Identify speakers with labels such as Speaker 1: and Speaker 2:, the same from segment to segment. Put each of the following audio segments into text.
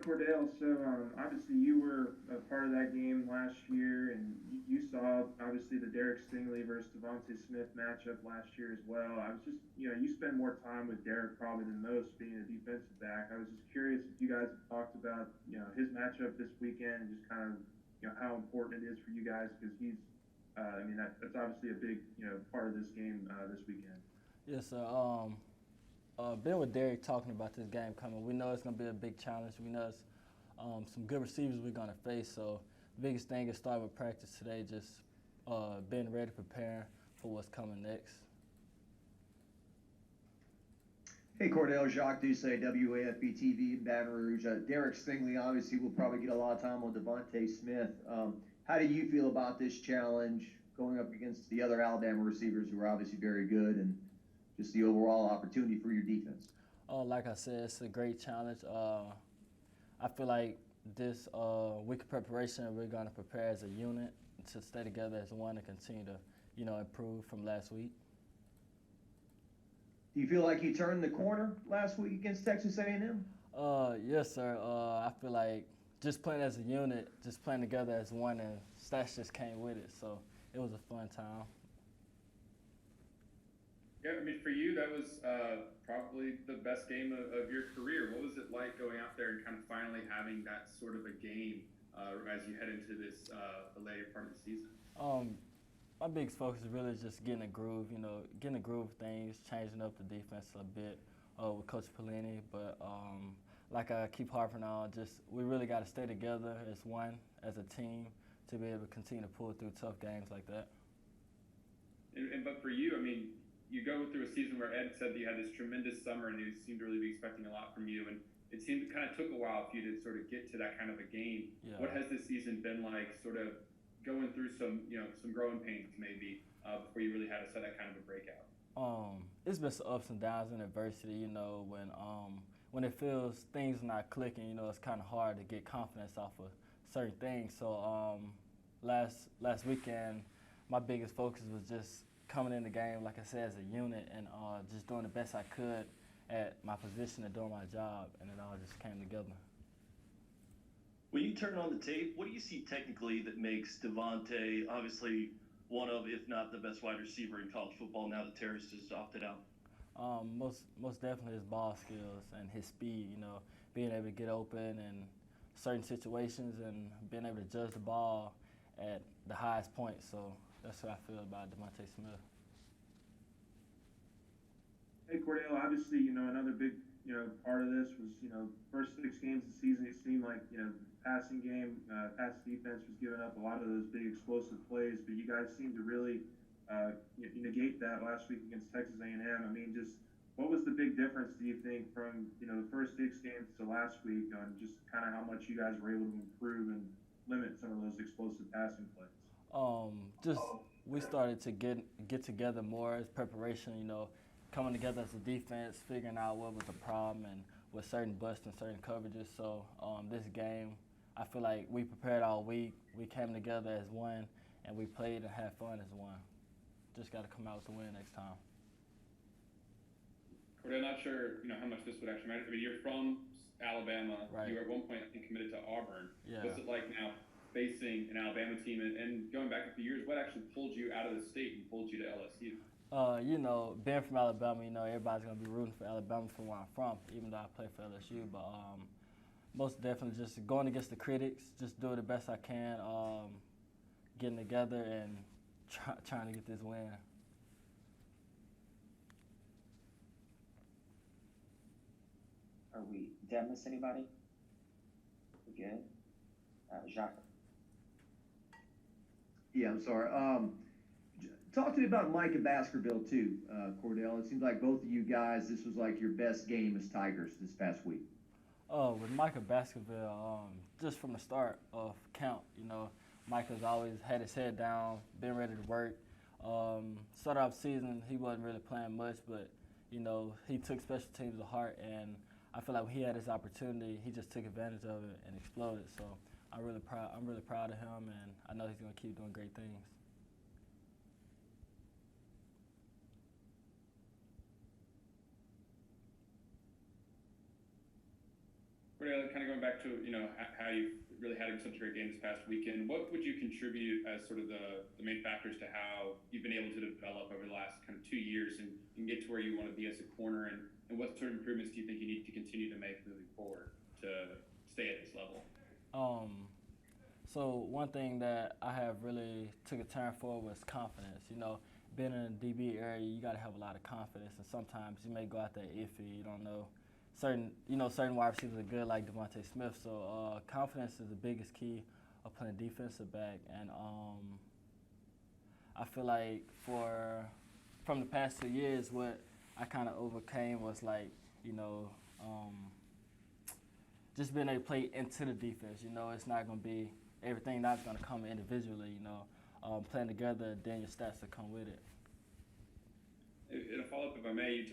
Speaker 1: Cordale, obviously you were a part of that game last year, and you saw obviously the Derek Stingley versus Devonta Smith matchup last year as well. I was just, you spend more time with Derek probably than most being a defensive back. I was just curious if you guys have talked about, his matchup this weekend and just kind of, how important it is for you guys because that's obviously a big, part of this game this weekend.
Speaker 2: Yes, sir. Been with Derek talking about this game coming. We know it's going to be a big challenge. We know it's some good receivers we're going to face. So the biggest thing is start with practice today, just being ready, preparing for what's coming next.
Speaker 3: Hey, Cordell, Jacques Doucet, WAFB TV in Baton Rouge. Derek Stingley obviously will probably get a lot of time on Devonta Smith. How do you feel about this challenge going up against the other Alabama receivers who are obviously very good and just the overall opportunity for your defense?
Speaker 2: Like I said, it's a great challenge. I feel like this week of preparation, we're going to prepare as a unit to stay together as one and continue to, improve from last week.
Speaker 3: Do you feel like you turned the corner last week against Texas A&M?
Speaker 2: Yes, sir. I feel like just playing as a unit, just playing together as one, and stats just came with it. So it was a fun time.
Speaker 4: Yeah, I mean, for you, that was probably the best game of your career. What was it like going out there and kind of finally having that sort of a game as you head into this the later part of the season?
Speaker 2: My biggest focus is really just getting a groove, getting a groove of things, changing up the defense a bit with Coach Pelini. But like I keep harping on, just we really got to stay together as one, as a team, to be able to continue to pull through tough games like that.
Speaker 4: But for you, I mean, you go through a season where Ed said that you had this tremendous summer and he seemed to really be expecting a lot from you. And it seemed it kind of took a while for you to sort of get to that kind of a game.
Speaker 2: Yeah.
Speaker 4: What has this season been like, sort of going through some growing pains maybe before you really had to set that kind of a breakout?
Speaker 2: It's been some ups and downs in adversity, when it feels things are not clicking, it's kind of hard to get confidence off of certain things. So last weekend, my biggest focus was just coming in the game, like I said, as a unit and just doing the best I could at my position and doing my job, and it all just came together.
Speaker 5: When you turn on the tape, what do you see technically that makes Devonta obviously one of, if not the best wide receiver in college football now that Terrace has opted out?
Speaker 2: Most definitely his ball skills and his speed, being able to get open in certain situations and being able to judge the ball at the highest point. So that's what I feel about Devonta Smith.
Speaker 1: Hey, Cordell, obviously, another big, part of this was, first 6 games of the season, it seemed like, passing game, pass defense was giving up a lot of those big explosive plays, but you guys seemed to really negate that last week against Texas A&M. I mean, just what was the big difference, do you think, from, the first 6 games to last week on just kind of how much you guys were able to improve and limit some of those explosive passing plays?
Speaker 2: We started to get together more as preparation, coming together as a defense, figuring out what was the problem and with certain busts and certain coverages. So this game, I feel like we prepared all week. We came together as one, and we played and had fun as one. Just got to come out with the win next time.
Speaker 4: Cordell, not sure, how much this would actually matter. I mean, you're from Alabama.
Speaker 2: Right.
Speaker 4: You were at one point, I think, committed to Auburn.
Speaker 2: Yeah.
Speaker 4: What's it like now facing an Alabama team and going back a few years? What actually pulled you out of the state and pulled you to LSU?
Speaker 2: Being from Alabama, everybody's going to be rooting for Alabama from where I'm from, even though I play for LSU. But most definitely just going against the critics, just doing the best I can, getting together and trying to get this win.
Speaker 6: Are we, did I miss anybody? We good? Jacques.
Speaker 3: Yeah, I'm sorry. Talk to me about Micah Baskerville, too, Cordell. It seems like both of you guys, this was like your best game as Tigers this past week.
Speaker 2: With Micah Baskerville, just from the start of camp, Micah's always had his head down, been ready to work. Started off season, he wasn't really playing much, but, he took special teams to heart, and I feel like when he had his opportunity, he just took advantage of it and exploded. So I'm really proud of him, and I know he's going to keep doing great things.
Speaker 4: Cordale, kind of going back to how you really had such a great game this past weekend. What would you contribute as sort of the main factors to how you've been able to develop over the last kind of 2 years and get to where you want to be as a corner? And what sort of improvements do you think you need to continue to make moving forward to stay at this level?
Speaker 2: So one thing that I have really took a turn for was confidence. Being in the DB area, you got to have a lot of confidence, and sometimes you may go out there iffy. You don't know. Certain wide receivers are good, like Devonta Smith. So confidence is the biggest key of playing defensive back, and I feel like from the past 2 years, what I kind of overcame was just being able to play into the defense. It's not going to be everything that's going to come individually. Playing together, then your stats will come with it.
Speaker 4: In a follow-up, if I may, you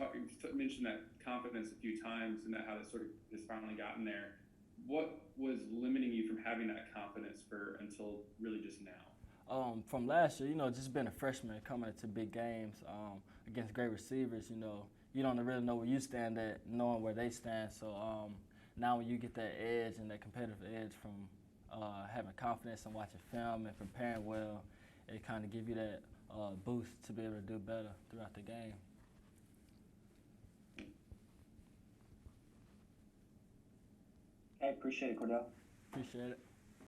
Speaker 4: mentioned that confidence a few times and how that sort of has finally gotten there. What was limiting you from having that confidence until really just now?
Speaker 2: From last year, just being a freshman coming into big games against great receivers, you don't really know where you stand at, knowing where they stand. So now when you get that edge and that competitive edge from having confidence and watching film and preparing well, it kind of gives you that boost to be able to do better throughout the game.
Speaker 6: I appreciate it, Cordale.
Speaker 2: Appreciate it.